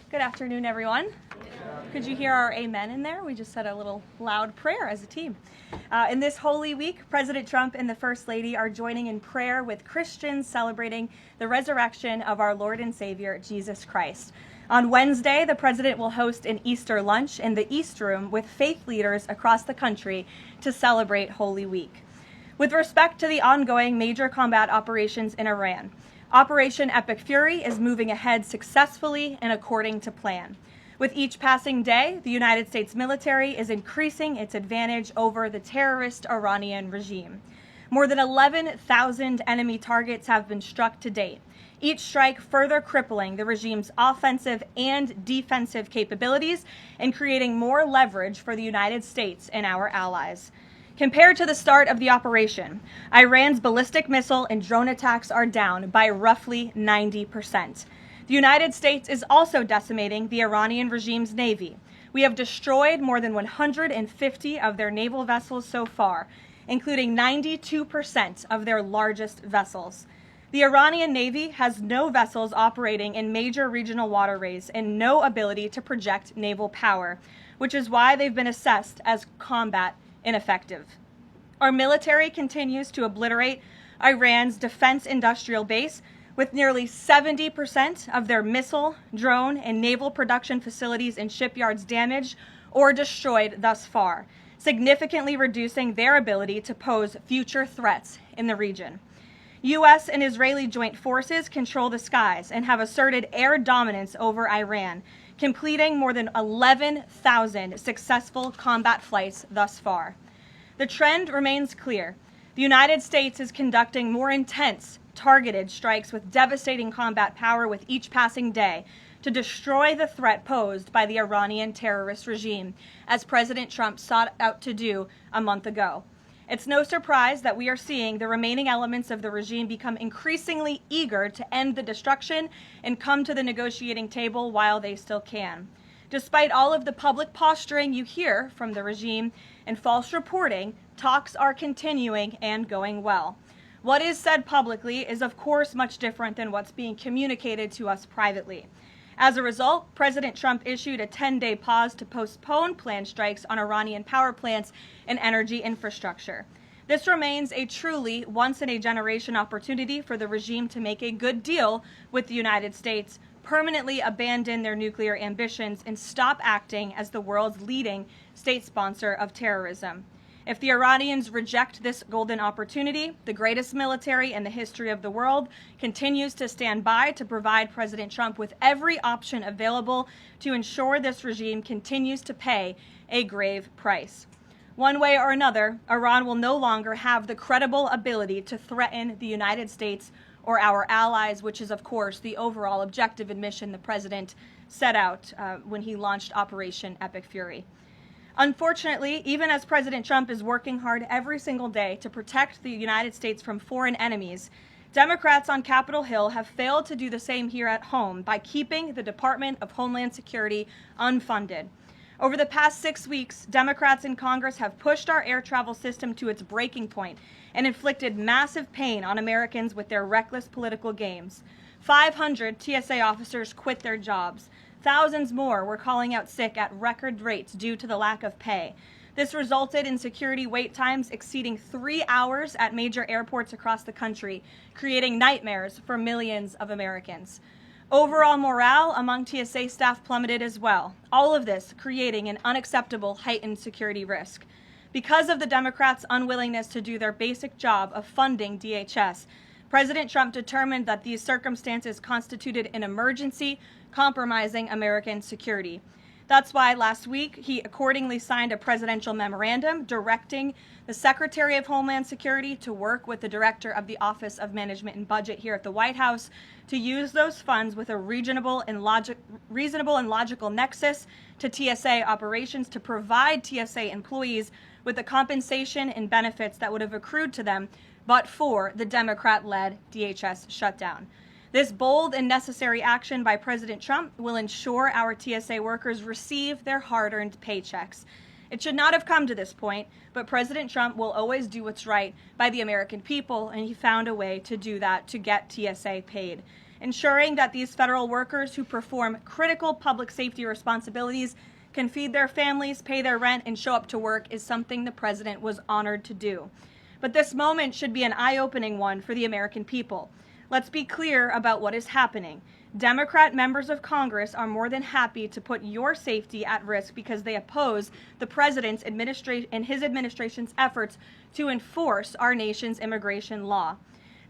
Good afternoon, everyone. Could you hear our amen in there? We just said a little loud prayer as a team. In this Holy Week, President Trump and the First Lady are joining in prayer with Christians celebrating the resurrection of our Lord and Savior, Jesus Christ. On Wednesday, the president will host an Easter lunch in the East Room with faith leaders across the country to celebrate Holy Week. With respect to the ongoing major combat operations in Iran, Operation Epic Fury is moving ahead successfully and according to plan. With each passing day, the United States military is increasing its advantage over the terrorist Iranian regime. More than 11,000 enemy targets have been struck to date, each strike further crippling the regime's offensive and defensive capabilities and creating more leverage for the United States and our allies. Compared to the start of the operation, Iran's ballistic missile and drone attacks are down by roughly 90%. The United States is also decimating the Iranian regime's navy. We have destroyed more than 150 of their naval vessels so far, including 92% of their largest vessels. The Iranian Navy has no vessels operating in major regional waterways and no ability to project naval power, which is why they've been assessed as combat ineffective. Our military continues to obliterate Iran's defense industrial base, with nearly 70% of their missile, drone, and naval production facilities and shipyards damaged or destroyed thus far, significantly reducing their ability to pose future threats in the region. U.S. and Israeli joint forces control the skies and have asserted air dominance over Iran, completing more than 11,000 successful combat flights thus far. The trend remains clear. The United States is conducting more intense, targeted strikes with devastating combat power with each passing day to destroy the threat posed by the Iranian terrorist regime, as President Trump sought out to do a month ago. It's no surprise that we are seeing the remaining elements of the regime become increasingly eager to end the destruction and come to the negotiating table while they still can. Despite all of the public posturing you hear from the regime and false reporting, talks are continuing and going well. What is said publicly is, of course, much different than what's being communicated to us privately. As a result, President Trump issued a 10-day pause to postpone planned strikes on Iranian power plants and energy infrastructure. This remains a truly once-in-a-generation opportunity for the regime to make a good deal with the United States, permanently abandon their nuclear ambitions, and stop acting as the world's leading state sponsor of terrorism. If the Iranians reject this golden opportunity, the greatest military in the history of the world continues to stand by to provide President Trump with every option available to ensure this regime continues to pay a grave price. One way or another, Iran will no longer have the credible ability to threaten the United States or our allies, which is, of course, the overall objective and mission the president set out when he launched Operation Epic Fury. Unfortunately, even as President Trump is working hard every single day to protect the United States from foreign enemies, Democrats on Capitol Hill have failed to do the same here at home by keeping the Department of Homeland Security unfunded. Over the past 6 weeks, Democrats in Congress have pushed our air travel system to its breaking point and inflicted massive pain on Americans with their reckless political games. 500 TSA officers quit their jobs. Thousands more were calling out sick at record rates due to the lack of pay. This resulted in security wait times exceeding 3 hours at major airports across the country, creating nightmares for millions of Americans. Overall morale among TSA staff plummeted as well, all of this creating an unacceptable heightened security risk. Because of the Democrats' unwillingness to do their basic job of funding DHS, President Trump determined that these circumstances constituted an emergency, compromising American security. That's why last week he accordingly signed a presidential memorandum directing the Secretary of Homeland Security to work with the Director of the Office of Management and Budget here at the White House to use those funds with a reasonable and logical nexus to TSA operations to provide TSA employees with the compensation and benefits that would have accrued to them but for the Democrat-led DHS shutdown. This bold and necessary action by President Trump will ensure our TSA workers receive their hard-earned paychecks. It should not have come to this point, but President Trump will always do what's right by the American people, and he found a way to do that to get TSA paid. Ensuring that these federal workers who perform critical public safety responsibilities can feed their families, pay their rent, and show up to work is something the president was honored to do. But this moment should be an eye-opening one for the American people. Let's be clear about what is happening. Democrat members of Congress are more than happy to put your safety at risk because they oppose the president's and his administration's efforts to enforce our nation's immigration law.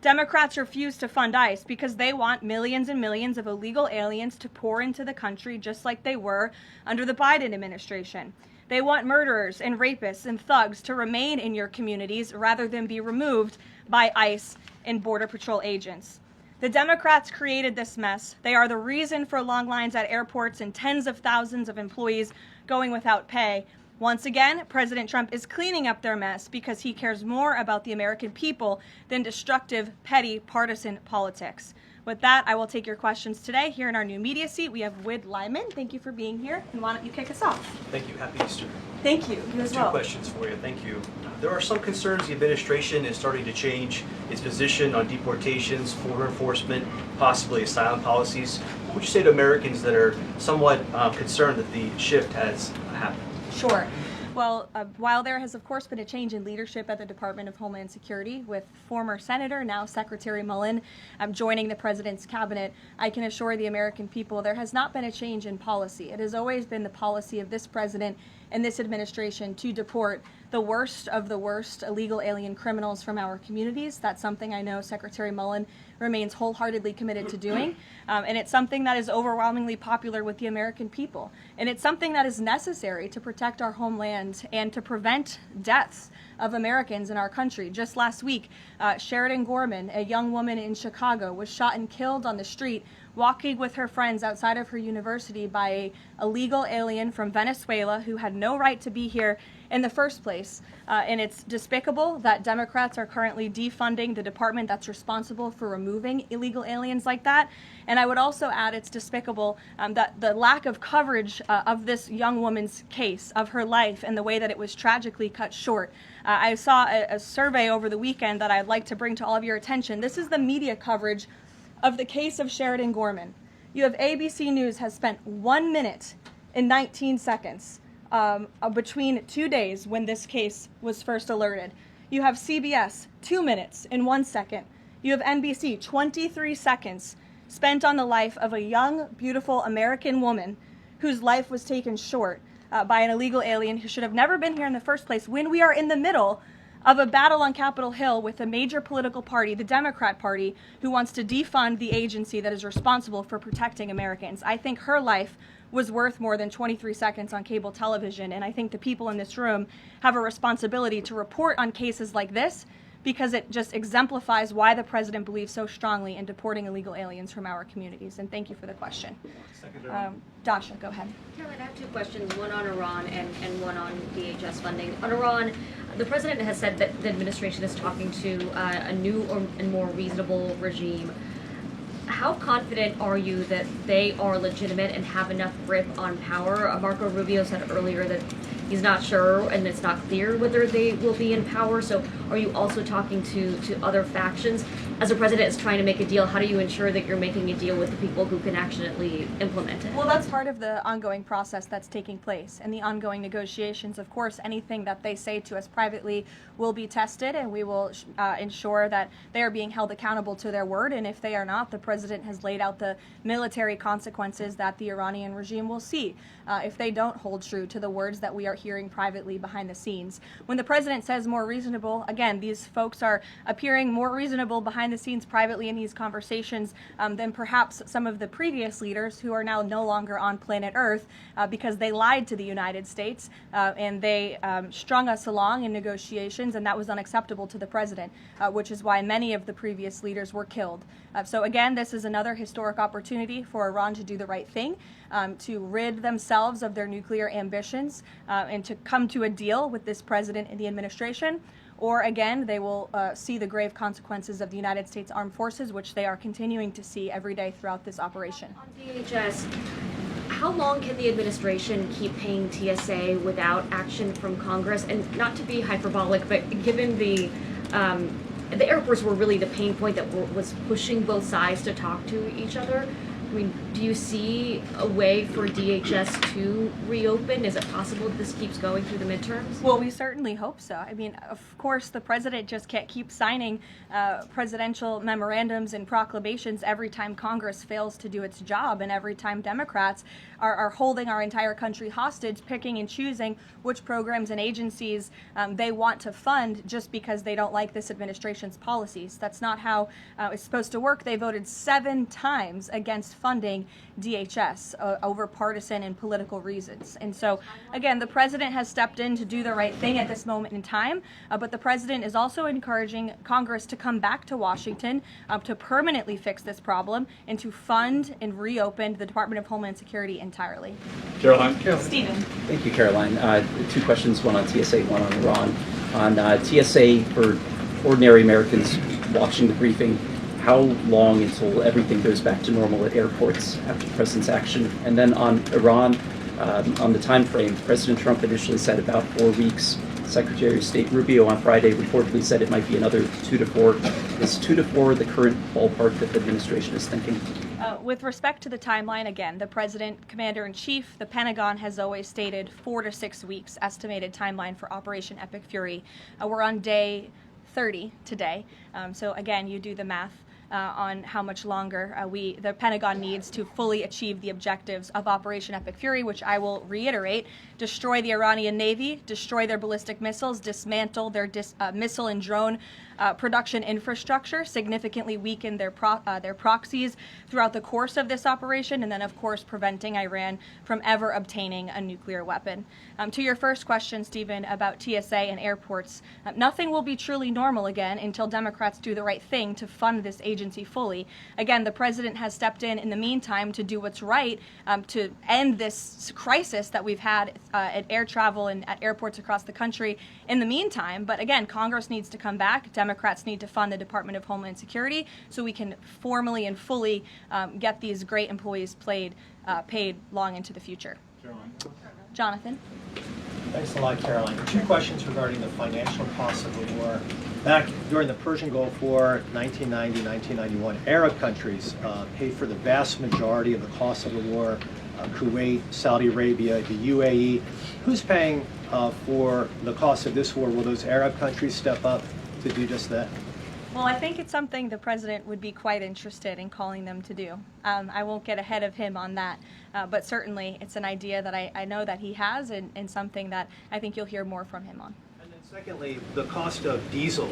Democrats refuse to fund ICE because they want millions and millions of illegal aliens to pour into the country just like they were under the Biden administration. They want murderers and rapists and thugs to remain in your communities rather than be removed by ICE and Border Patrol agents. The Democrats created this mess. They are the reason for long lines at airports and tens of thousands of employees going without pay. Once again, President Trump is cleaning up their mess because he cares more about the American people than destructive, petty, partisan politics. With that, I will take your questions today. Here in our new media seat, we have Wid Lyman. Thank you for being here. And why don't you kick us off? Thank you. Happy Easter. Thank you. You as well. Two questions for you. Thank you. There are some concerns the administration is starting to change its position on deportations, border enforcement, possibly asylum policies. What would you say to Americans that are somewhat concerned that the shift has happened? Sure. Well, while there has, of course, been a change in leadership at the Department of Homeland Security with former Senator, now Secretary Mullen, joining the president's cabinet, I can assure the American people there has not been a change in policy. It has always been the policy of this president and this administration to deport the worst of the worst illegal alien criminals from our communities. That's something I know Secretary Mullen remains wholeheartedly committed to doing. And it's something that is overwhelmingly popular with the American people. And it's something that is necessary to protect our homeland and to prevent deaths of Americans in our country. Just last week, Sheridan Gorman, a young woman in Chicago, was shot and killed on the street walking with her friends outside of her university by an illegal alien from Venezuela who had no right to be here in the first place. And it's despicable that Democrats are currently defunding the department that's responsible for removing illegal aliens like that. And I would also add it's despicable that the lack of coverage of this young woman's case, of her life, and the way that it was tragically cut short. I saw a survey over the weekend that I'd like to bring to all of your attention. This is the media coverage of the case of Sheridan Gorman. You have ABC News has spent 1 minute and 19 seconds between 2 days when this case was first alerted. You have CBS, 2 minutes and 1 second. You have NBC, 23 seconds spent on the life of a young, beautiful American woman whose life was taken short by an illegal alien who should have never been here in the first place, when we are in the middle of a battle on Capitol Hill with a major political party, the Democrat Party, who wants to defund the agency that is responsible for protecting Americans. I think her life was worth more than 23 seconds on cable television, and I think the people in this room have a responsibility to report on cases like this because it just exemplifies why the president believes so strongly in deporting illegal aliens from our communities. And thank you for the question. Dasha, go ahead. Caroline, I have two questions, one on Iran and one on DHS funding. On Iran, the president has said that the administration is talking to a new and more reasonable regime. How confident are you that they are legitimate and have enough grip on power? Marco Rubio said earlier that he's not sure and it's not clear whether they will be in power. So are you also talking to other factions? As the president is trying to make a deal, how do you ensure that you're making a deal with the people who can actually implement it? Well, that's part of the ongoing process that's taking place and the ongoing negotiations. Of course, anything that they say to us privately will be tested, and we will ensure that they are being held accountable to their word. And if they are not, the president has laid out the military consequences that the Iranian regime will see if they don't hold true to the words that we are hearing privately behind the scenes. When the president says more reasonable, again, these folks are appearing more reasonable behind the scenes privately in these conversations than perhaps some of the previous leaders who are now no longer on planet Earth because they lied to the United States and they strung us along in negotiations, and that was unacceptable to the president, which is why many of the previous leaders were killed. So again, this is another historic opportunity for Iran to do the right thing, to rid themselves of their nuclear ambitions and to come to a deal with this president and the administration. Or again, they will see the grave consequences of the United States Armed Forces, which they are continuing to see every day throughout this operation. On DHS, how long can the administration keep paying TSA without action from Congress? And not to be hyperbolic, but given the the airports were really the pain point that was pushing both sides to talk to each other. I mean, do you see a way for DHS to reopen? Is it possible that this keeps going through the midterms? Well, we certainly hope so. I mean, of course, the president just can't keep signing presidential memorandums and proclamations every time Congress fails to do its job, and every time Democrats are holding our entire country hostage, picking and choosing which programs and agencies they want to fund just because they don't like this administration's policies. That's not how it's supposed to work. They voted 7 times against funding DHS over partisan and political reasons. And so, again, the president has stepped in to do the right thing at this moment in time, but the president is also encouraging Congress to come back to Washington to permanently fix this problem and to fund and reopen the Department of Homeland Security entirely. Caroline. Stephen. Thank you, Caroline. 2 questions, one on TSA, one on Iran. On TSA, for ordinary Americans watching the briefing, how long until everything goes back to normal at airports after the president's action? And then on Iran, on the time frame, President Trump initially said about 4 weeks. Secretary of State Rubio on Friday reportedly said it might be another 2 to 4. Is 2 to 4 the current ballpark that the administration is thinking? With respect to the timeline, again, the President, Commander-in-Chief, the Pentagon has always stated 4 to 6 weeks estimated timeline for Operation Epic Fury. We're on day 30 today, so again, you do the math on how much longer the Pentagon needs to fully achieve the objectives of Operation Epic Fury, which I will reiterate: destroy the Iranian Navy, destroy their ballistic missiles, dismantle their missile and drone production infrastructure, significantly weaken their proxies throughout the course of this operation, and then, of course, preventing Iran from ever obtaining a nuclear weapon. To your first question, Stephen, about TSA and airports, nothing will be truly normal again until Democrats do the right thing to fund this agency fully. Again, the president has stepped in the meantime to do what's right to end this crisis that we've had at air travel and at airports across the country in the meantime. But again, Congress needs to come back. Democrats need to fund the Department of Homeland Security so we can formally and fully get these great employees paid long into the future. Caroline. Jonathan? Thanks a lot, Caroline. 2 questions regarding the financial costs of the war. Back during the Persian Gulf War, 1990, 1991, Arab countries paid for the vast majority of the cost of the war. Kuwait, Saudi Arabia, the UAE. Who's paying for the cost of this war? Will those Arab countries step up to do just that? Well, I think it's something the president would be quite interested in calling them to do. I won't get ahead of him on that, but certainly it's an idea that I know that he has, and something that I think you'll hear more from him on. And then secondly, the cost of diesel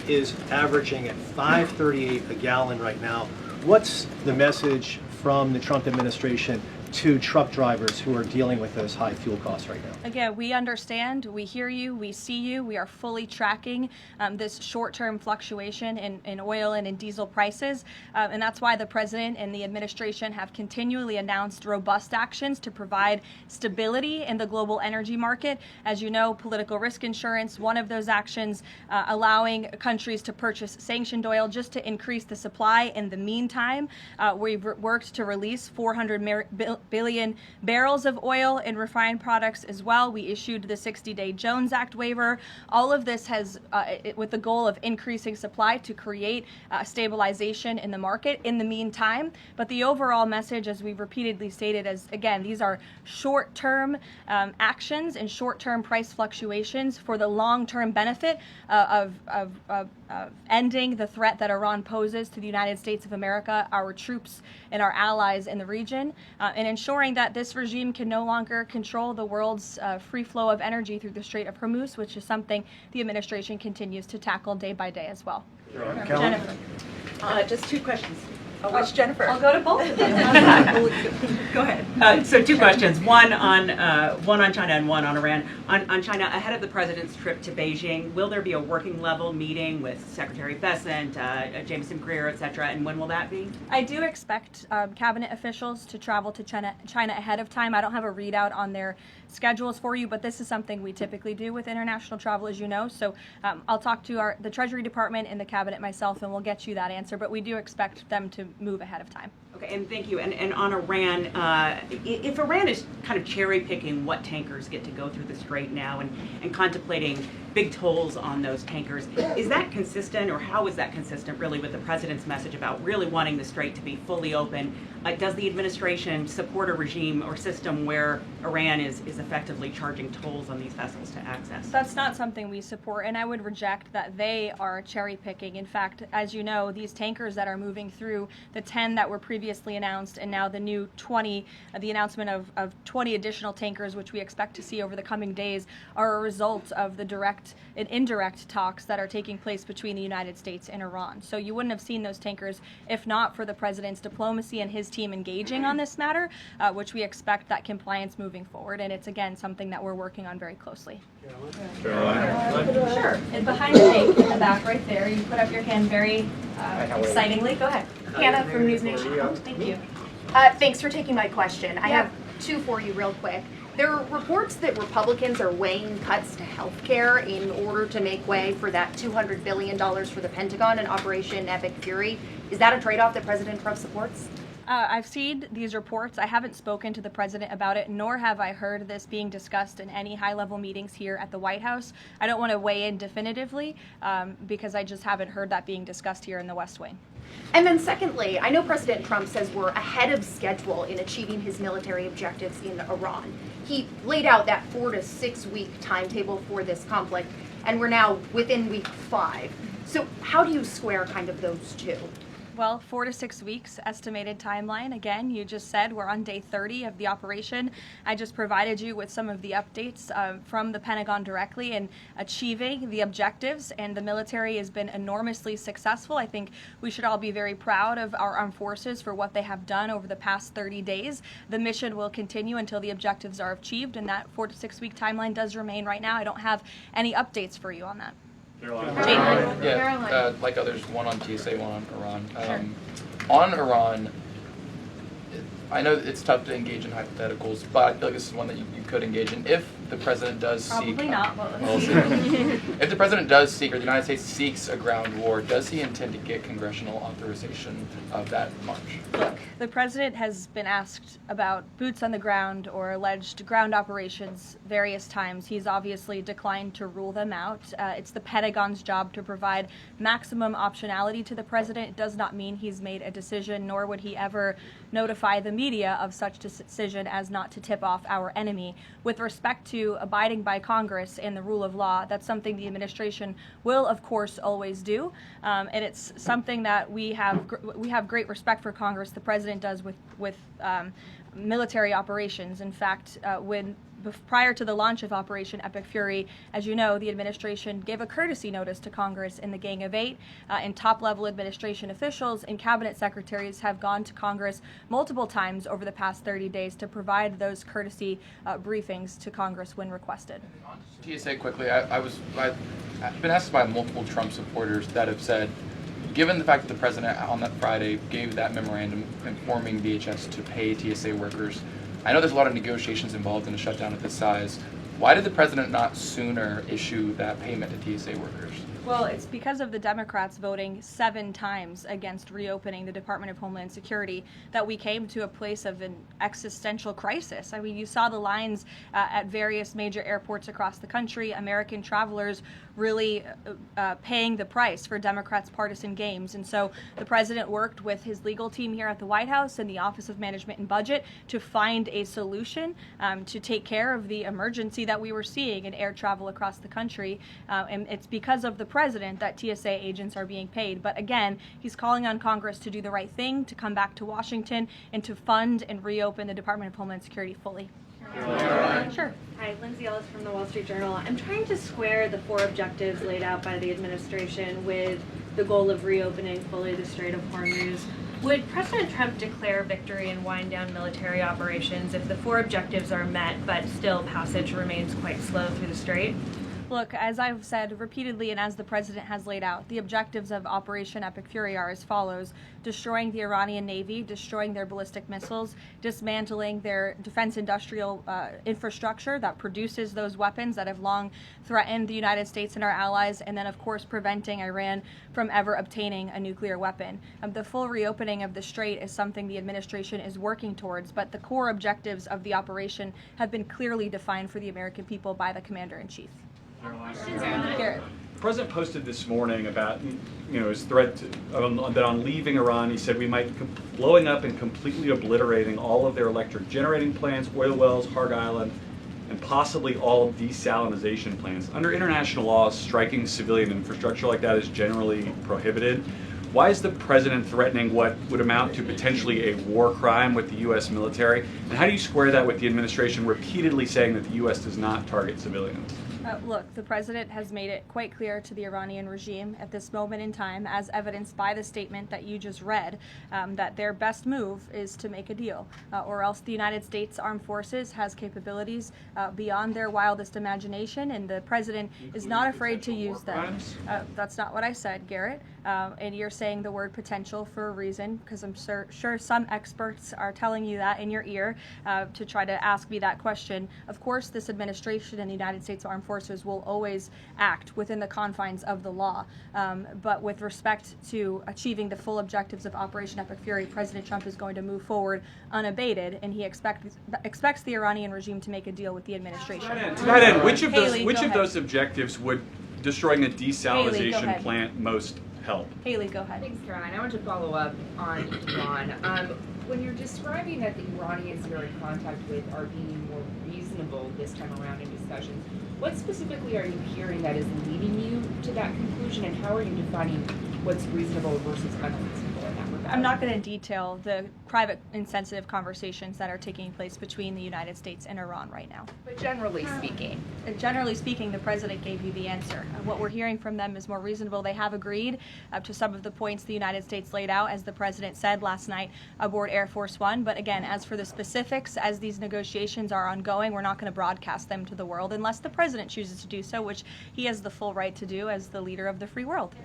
is averaging at $5.38 a gallon right now. What's the message from the Trump administration to truck drivers who are dealing with those high fuel costs right now? Again, we understand, we hear you, we see you. We are fully tracking this short-term fluctuation in oil and in diesel prices, and that's why the president and the administration have continually announced robust actions to provide stability in the global energy market. As you know, political risk insurance, one of those actions, allowing countries to purchase sanctioned oil just to increase the supply. In the meantime, we've worked to release 400 billion barrels of oil and refined products as well. We issued the 60-day Jones Act waiver. All of this has, with the goal of increasing supply to create stabilization in the market in the meantime. But the overall message, as we've repeatedly stated, is, again, these are short-term actions and short-term price fluctuations for the long-term benefit of ending the threat that Iran poses to the United States of America, our troops, and our allies in the region, and ensuring that this regime can no longer control the world's free flow of energy through the Strait of Hormuz, which is something the administration continues to tackle day by day as well. Jennifer. Just 2 questions. Which Jennifer? I'll go to both of them. Go ahead. So 2 questions. One on China and one on Iran. On China, ahead of the president's trip to Beijing, will there be a working level meeting with Secretary Bessent, Jameson Greer, et cetera, and when will that be? I do expect cabinet officials to travel to China ahead of time. I don't have a readout on their schedules for you, but this is something we typically do with international travel, as you know. So I'll talk to the Treasury Department and the cabinet myself, and we'll get you that answer. But we do expect them to move ahead of time. Okay, and thank you. And on Iran, if Iran is kind of cherry picking what tankers get to go through the Strait now and contemplating big tolls on those tankers, is that consistent, or how is that consistent really with the president's message about really wanting the Strait to be fully open? Does the administration support a regime or system where Iran is effectively charging tolls on these vessels to access? That's not something we support, and I would reject that they are cherry picking. In fact, as you know, these tankers that are moving through, the 10 that were previously announced and now the new 20, the announcement of 20 additional tankers, which we expect to see over the coming days, are a result of the direct and indirect talks that are taking place between the United States and Iran. So you wouldn't have seen those tankers if not for the president's diplomacy and his team engaging on this matter, which we expect that compliance moving forward. And it's, again, something that we're working on very closely. Sure. And behind the mic in the back right there, you put up your hand very excitingly. Go ahead. Hannah from News Nation. Thank you. Thanks for taking my question. I have two for you real quick. There are reports that Republicans are weighing cuts to health care in order to make way for that $200 billion for the Pentagon and Operation Epic Fury. Is that a trade-off that President Trump supports? I've seen these reports. I haven't spoken to the president about it, nor have I heard this being discussed in any high-level meetings here at the White House. I don't want to weigh in definitively because I just haven't heard that being discussed here in the West Wing. And then secondly, I know President Trump says we're ahead of schedule in achieving his military objectives in Iran. He laid out that 4 to 6 week timetable for this conflict, and we're now within week 5. So how do you square kind of those two? Well, 4 to 6 weeks estimated timeline. Again, you just said we're on day 30 of the operation. I just provided you with some of the updates from the Pentagon directly in achieving the objectives, and the military has been enormously successful. I think we should all be very proud of our armed forces for what they have done over the past 30 days. The mission will continue until the objectives are achieved, and that 4 to 6 week timeline does remain right now. I don't have any updates for you on that. Yeah, like others, one on TSA, one on Iran. On Iran, I know it's tough to engage in hypotheticals, but I feel like this is one that you could engage in if the president does seek. Probably not. But If the president does seek, or the United States seeks a ground war, does he intend to get congressional authorization of that march? Look, the president has been asked about boots on the ground or alleged ground operations various times. He's obviously declined to rule them out. It's the Pentagon's job to provide maximum optionality to the president. It does not mean he's made a decision, nor would he ever notify the media of such decision as not to tip off our enemy. With respect to abiding by Congress and the rule of law, that's something the administration will, of course, always do. And it's something that we have great respect for Congress. The president does with military operations. In fact, prior to the launch of Operation Epic Fury, as you know, the administration gave a courtesy notice to Congress in the Gang of Eight, and top-level administration officials and cabinet secretaries have gone to Congress multiple times over the past 30 days to provide those courtesy briefings to Congress when requested. TSA quickly, I've been asked by multiple Trump supporters that have said, given the fact that the president on that Friday gave that memorandum informing DHS to pay TSA workers, I know there's a lot of negotiations involved in a shutdown of this size. Why did the president not sooner issue that payment to TSA workers? Well, it's because of the Democrats voting 7 times against reopening the Department of Homeland Security that we came to a place of an existential crisis. I mean, you saw the lines at various major airports across the country, American travelers really paying the price for Democrats' partisan games. And so the president worked with his legal team here at the White House and the Office of Management and Budget to find a solution to take care of the emergency that we were seeing in air travel across the country. And it's because of the president that TSA agents are being paid. But again, he's calling on Congress to do the right thing, to come back to Washington, and to fund and reopen the Department of Homeland Security fully. Sure. Hi, Lindsay Ellis from the Wall Street Journal. I'm trying to square the 4 objectives laid out by the administration with the goal of reopening fully the Strait of Hormuz. Would President Trump declare victory and wind down military operations if the 4 objectives are met but still passage remains quite slow through the strait? Look, as I've said repeatedly and as the president has laid out, the objectives of Operation Epic Fury are as follows: destroying the Iranian Navy, destroying their ballistic missiles, dismantling their defense industrial infrastructure that produces those weapons that have long threatened the United States and our allies, and then, of course, preventing Iran from ever obtaining a nuclear weapon. The full reopening of the Strait is something the administration is working towards, but the core objectives of the operation have been clearly defined for the American people by the Commander-in-Chief. Garrett. The president posted this morning about his threat that on leaving Iran, he said we might blowing up and completely obliterating all of their electric generating plants, oil wells, Harg Island, and possibly all desalinization plants. Under international law, striking civilian infrastructure like that is generally prohibited. Why is the president threatening what would amount to potentially a war crime with the U.S. military? And how do you square that with the administration repeatedly saying that the U.S. does not target civilians? Look, the president has made it quite clear to the Iranian regime at this moment in time, as evidenced by the statement that you just read, that their best move is to make a deal, or else the United States Armed Forces has capabilities beyond their wildest imagination, and the president is not afraid to use them. That's not what I said, Garrett. And you're saying the word potential for a reason, because I'm sure some experts are telling you that in your ear to try to ask me that question. Of course, this administration and the United States Armed Forces will always act within the confines of the law. But with respect to achieving the full objectives of Operation Epic Fury, President Trump is going to move forward unabated, and he expects the Iranian regime to make a deal with the administration. To that end, which of those objectives would destroying a desalinization plant most help? Haley, go ahead. Thanks, Caroline. I want to follow up on Iran. When you're describing that the Iranians you're in contact with are being more reasonable this time around in discussions, what specifically are you hearing that is leading you to that conclusion, and how are you defining what's reasonable versus unreasonable in that regard? I'm not going to detail the private and sensitive conversations that are taking place between the United States and Iran right now. But generally speaking. Generally speaking, the president gave you the answer. What we're hearing from them is more reasonable. They have agreed to some of the points the United States laid out, as the president said last night aboard Air Force One. But again, as for the specifics, as these negotiations are ongoing, we're not going to broadcast them to the world unless the president chooses to do so, which he has the full right to do as the leader of the free world.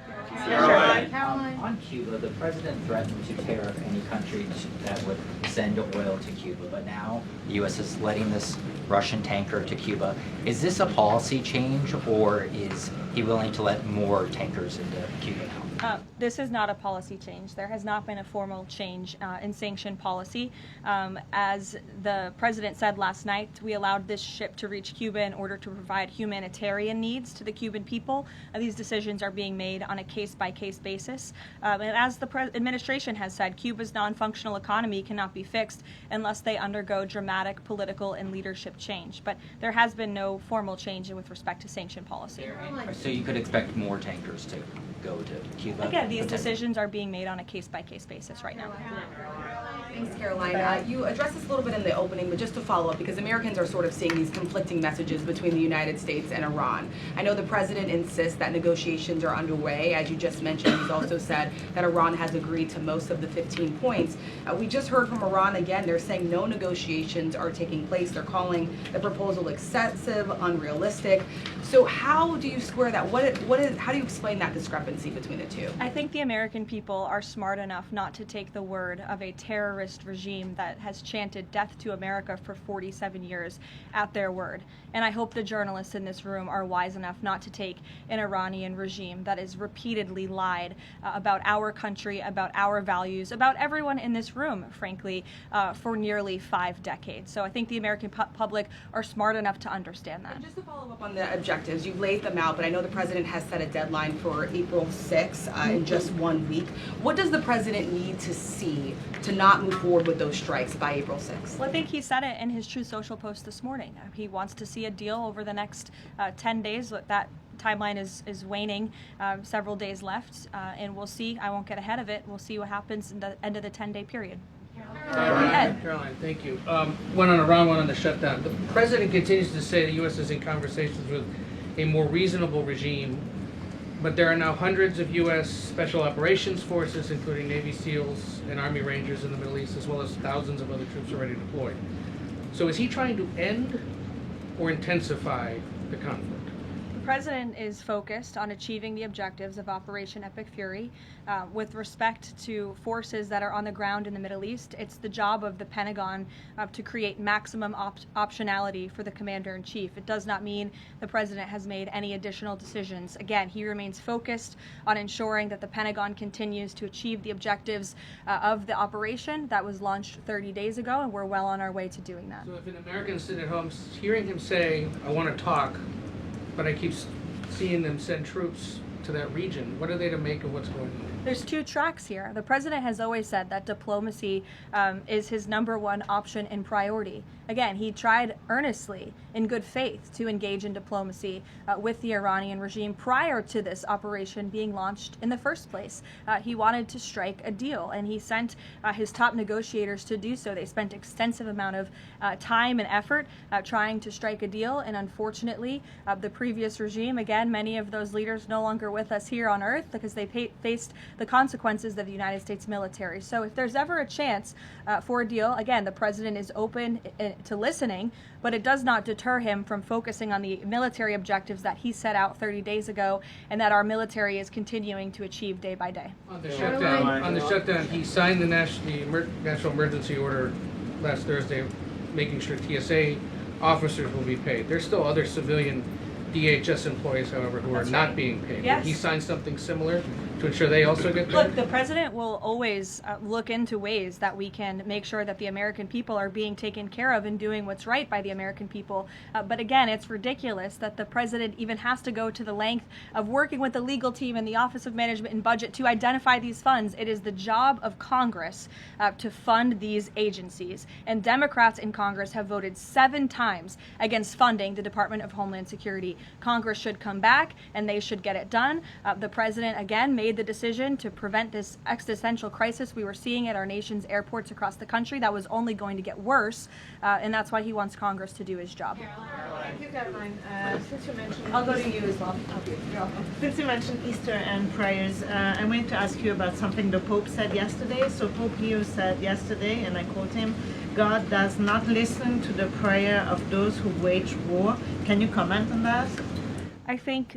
On Cuba, the president threatened to tariff any country that would send oil to Cuba, but now the U.S. is letting this Russian tanker to Cuba. Is this a policy change, or is he willing to let more tankers into Cuba now? This is not a policy change. There has not been a formal change in sanction policy. As the president said last night, we allowed this ship to reach Cuba in order to provide humanitarian needs to the Cuban people. These decisions are being made on a case-by-case basis. And as the administration has said, Cuba's non-functional economy cannot be fixed unless they undergo dramatic political and leadership change. But there has been no formal change with respect to sanction policy. So you could expect more tankers to go to Cuba? Again, these decisions are being made on a case-by-case basis right now. Thanks, Caroline. You addressed this a little bit in the opening, but just to follow up, because Americans are sort of seeing these conflicting messages between the United States and Iran. I know the president insists that negotiations are underway. As you just mentioned, he's also said that Iran has agreed to most of the 15 points. We just heard from Iran again. They're saying no negotiations are taking place. They're calling the proposal excessive, unrealistic. So how do you square that? How do you explain that discrepancy between the two? I think the American people are smart enough not to take the word of a terrorist regime that has chanted death to America for 47 years at their word. And I hope the journalists in this room are wise enough not to take an Iranian regime that has repeatedly lied about our country, about our values, about everyone in this room, frankly, for nearly 5 decades. So I think the American public are smart enough to understand that. And just to follow up on the objectives, you've laid them out, but I know the president has set a deadline for April 6th in just 1 week. What does the president need to see to not move forward with those strikes by April 6th? Well, I think he said it in his Truth Social post this morning. He wants to see a deal over the next 10 days. That timeline is waning, several days left, and we'll see. I won't get ahead of it. We'll see what happens in the end of the 10-day period. Caroline, thank you. One on Iran, one on the shutdown. The president continues to say the U.S. is in conversations with a more reasonable regime, but there are now hundreds of U.S. Special Operations Forces, including Navy SEALs and Army Rangers in the Middle East, as well as thousands of other troops already deployed. So is he trying to end or intensify the conflict? The president is focused on achieving the objectives of Operation Epic Fury. With respect to forces that are on the ground in the Middle East, it's the job of the Pentagon to create maximum optionality for the commander-in-chief. It does not mean the president has made any additional decisions. Again, he remains focused on ensuring that the Pentagon continues to achieve the objectives of the operation that was launched 30 days ago, and we're well on our way to doing that. So if an American sitting at home hearing him say, I want to talk, but I keep seeing them send troops to that region, what are they to make of what's going on? There's two tracks here. The president has always said that diplomacy is his number one option and priority. Again, he tried earnestly, in good faith, to engage in diplomacy with the Iranian regime prior to this operation being launched in the first place. He wanted to strike a deal, and he sent his top negotiators to do so. They spent extensive amount of time and effort trying to strike a deal, and unfortunately, the previous regime, again, many of those leaders no longer with us here on Earth because they faced the consequences of the United States military. So if there's ever a chance for a deal, again, the president is open to listening, but it does not deter him from focusing on the military objectives that he set out 30 days ago and that our military is continuing to achieve day by day. On the shutdown, he signed the national emergency order last Thursday, making sure TSA officers will be paid. There's still other civilian DHS employees, however, who are not being paid. Yes. Will he sign something similar to ensure they also get paid? Look, the president will always look into ways that we can make sure that the American people are being taken care of and doing what's right by the American people. But again, it's ridiculous that the president even has to go to the length of working with the legal team and the Office of Management and Budget to identify these funds. It is the job of Congress to fund these agencies. And Democrats in Congress have voted 7 times against funding the Department of Homeland Security. Congress should come back and they should get it done. The president, again, made the decision to prevent this existential crisis we were seeing at our nation's airports across the country that was only going to get worse, and that's why he wants Congress to do his job. Thank you, Caroline. Since you mentioned... I'll go to you as well. You're welcome. Since you mentioned Easter and prayers, I wanted to ask you about something the Pope said yesterday. So Pope Leo said yesterday, and I quote him, God does not listen to the prayer of those who wage war. Can you comment on that? I think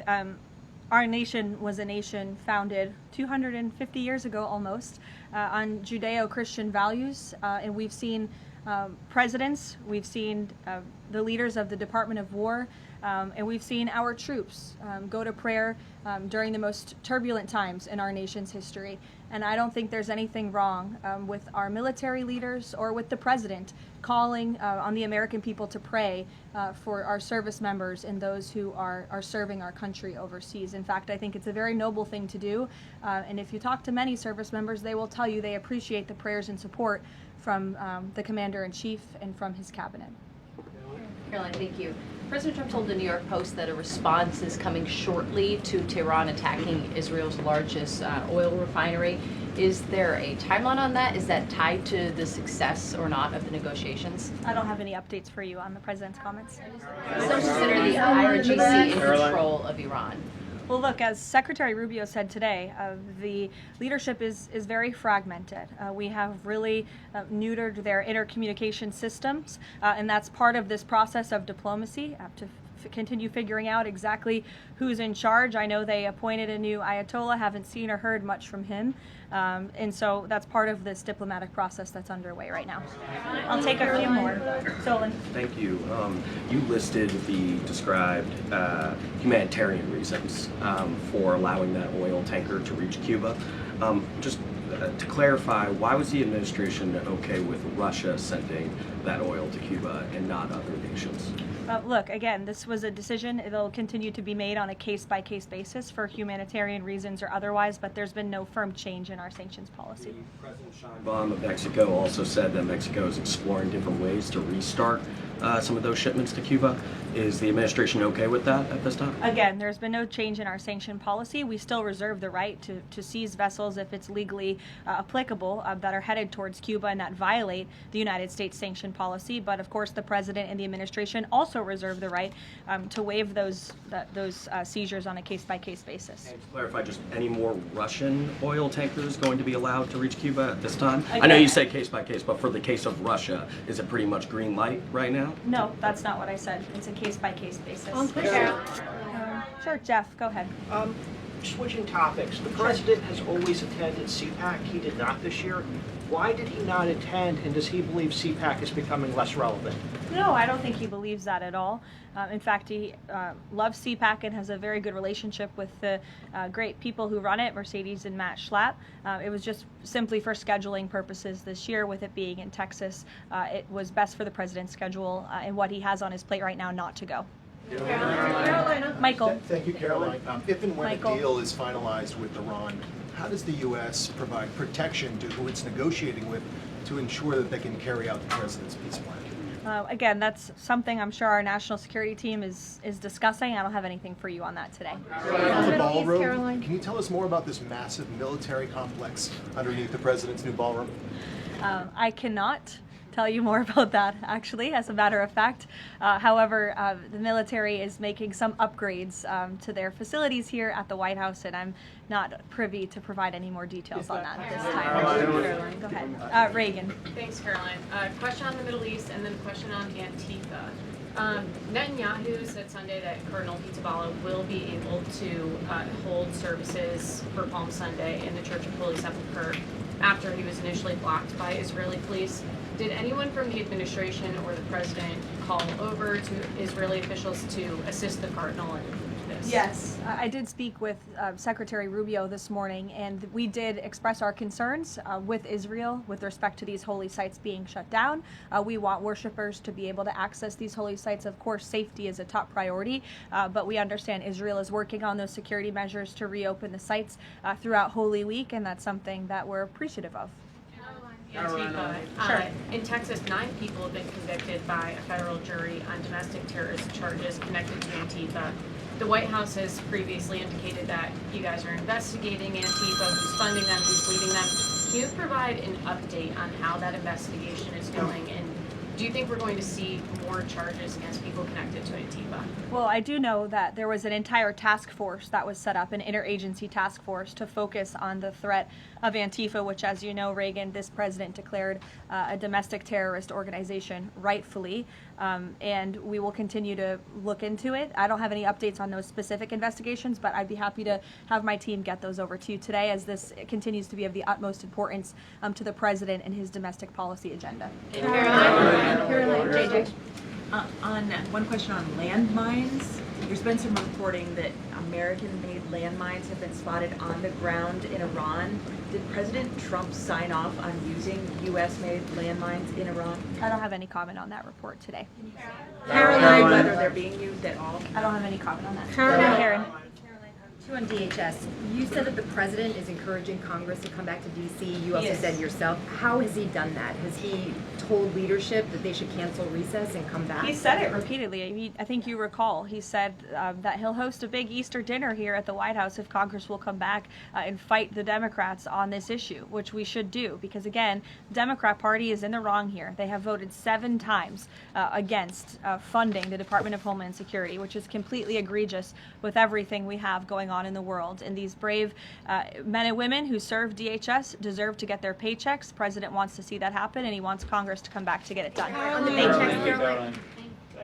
our nation was a nation founded 250 years ago almost on Judeo-Christian values, and we've seen presidents, we've seen the leaders of the Department of War, and we've seen our troops go to prayer during the most turbulent times in our nation's history. And I don't think there's anything wrong with our military leaders or with the president calling on the American people to pray for our service members and those who are serving our country overseas. In fact, I think it's a very noble thing to do. And if you talk to many service members, they will tell you they appreciate the prayers and support from the Commander-in-Chief and from his cabinet. Caroline, thank you. President Trump told the New York Post that a response is coming shortly to Tehran attacking Israel's largest oil refinery. Is there a timeline on that? Is that tied to the success or not of the negotiations? I don't have any updates for you on the president's comments. Some consider the IRGC in control of Iran. Well, look, as Secretary Rubio said today, the leadership is very fragmented. We have really neutered their intercommunication systems, and that's part of this process of diplomacy to continue figuring out exactly who's in charge. I know they appointed a new Ayatollah, haven't seen or heard much from him, and so that's part of this diplomatic process that's underway right now. I'll take a few more. Solon. Thank you. You listed the described humanitarian reasons for allowing that oil tanker to reach Cuba. Just to clarify, why was the administration okay with Russia sending that oil to Cuba and not other nations? Look, again, this was a decision. It'll continue to be made on a case-by-case basis for humanitarian reasons or otherwise, but there's been no firm change in our sanctions policy. President Sheinbaum of Mexico also said that Mexico is exploring different ways to restart some of those shipments to Cuba. Is the administration okay with that at this time? Again, there's been no change in our sanction policy. We still reserve the right to seize vessels if it's legally applicable that are headed towards Cuba and that violate the United States sanction policy. But of course, the president and the administration also reserve the right to waive those seizures on a case-by-case basis. And to clarify, just any more Russian oil tankers going to be allowed to reach Cuba at this time? Again, I know you say case-by-case, but for the case of Russia, is it pretty much green light right now? No, that's not what I said. It's a case-by-case basis. Sure, Jeff, go ahead. Switching topics, the president has always attended CPAC. He did not this year. Why did he not attend, and does he believe CPAC is becoming less relevant? No, I don't think he believes that at all. In fact, he loves CPAC and has a very good relationship with the great people who run it, Mercedes and Matt Schlapp. It was just simply for scheduling purposes this year, with it being in Texas. It was best for the president's schedule and what he has on his plate right now not to go. Carolina. Michael. Thank you, Caroline. If and when Michael. a deal is finalized with Iran, how does the U.S. provide protection to who it's negotiating with to ensure that they can carry out the president's peace plan? Again, that's something I'm sure our national security team is discussing. I don't have anything for you on that today. On the ballroom, can you tell us more about this massive military complex underneath the president's new ballroom? I cannot tell you more about that, actually, as a matter of fact. However, the military is making some upgrades to their facilities here at the White House, and I'm not privy to provide any more details on that at this time. Caroline, go ahead. Reagan. Thanks, Caroline. Question on the Middle East and then a question on Antifa. Netanyahu said Sunday that Cardinal Pizzaballa will be able to hold services for Palm Sunday in the Church of Holy Sepulchre after he was initially blocked by Israeli police. Did anyone from the administration or the president call over to Israeli officials to assist the cardinal in this? Yes, I did speak with Secretary Rubio this morning, and we did express our concerns with Israel with respect to these holy sites being shut down. We want worshipers to be able to access these holy sites. Of course, safety is a top priority, but we understand Israel is working on those security measures to reopen the sites throughout Holy Week, and that's something that we're appreciative of. Antifa. In Texas, 9 people have been convicted by a federal jury on domestic terrorist charges connected to Antifa. The White House has previously indicated that you guys are investigating Antifa, who's funding them, who's leading them. Can you provide an update on how that investigation is going, and do you think we're going to see more charges against people connected to Antifa? Well, I do know that there was an entire task force that was set up, an interagency task force to focus on the threat of Antifa, which, as you know, Reagan, this president declared a domestic terrorist organization rightfully, and we will continue to look into it. I don't have any updates on those specific investigations, but I'd be happy to have my team get those over to you today, as this continues to be of the utmost importance to the president and his domestic policy agenda. Caroline, JJ. On one question on landmines, there's been some reporting that American-made landmines have been spotted on the ground in Iran. Did President Trump sign off on using U.S.-made landmines in Iran? I don't have any comment on that report today. Caroline, whether they're being used at all? I don't have any comment on that. Karen. Two on DHS. You said that the president is encouraging Congress to come back to D.C. You also said yourself. How has he done that? Has he told leadership that they should cancel recess and come back? He said it repeatedly. I think you recall. He said that he'll host a big Easter dinner here at the White House if Congress will come back and fight the Democrats on this issue, which we should do. Because again, the Democrat Party is in the wrong here. They have voted 7 times against funding the Department of Homeland Security, which is completely egregious with everything we have going on in the world. And these brave men and women who serve DHS deserve to get their paychecks. The president wants to see that happen, and he wants Congress to come back to get it done. On the paychecks, Caroline.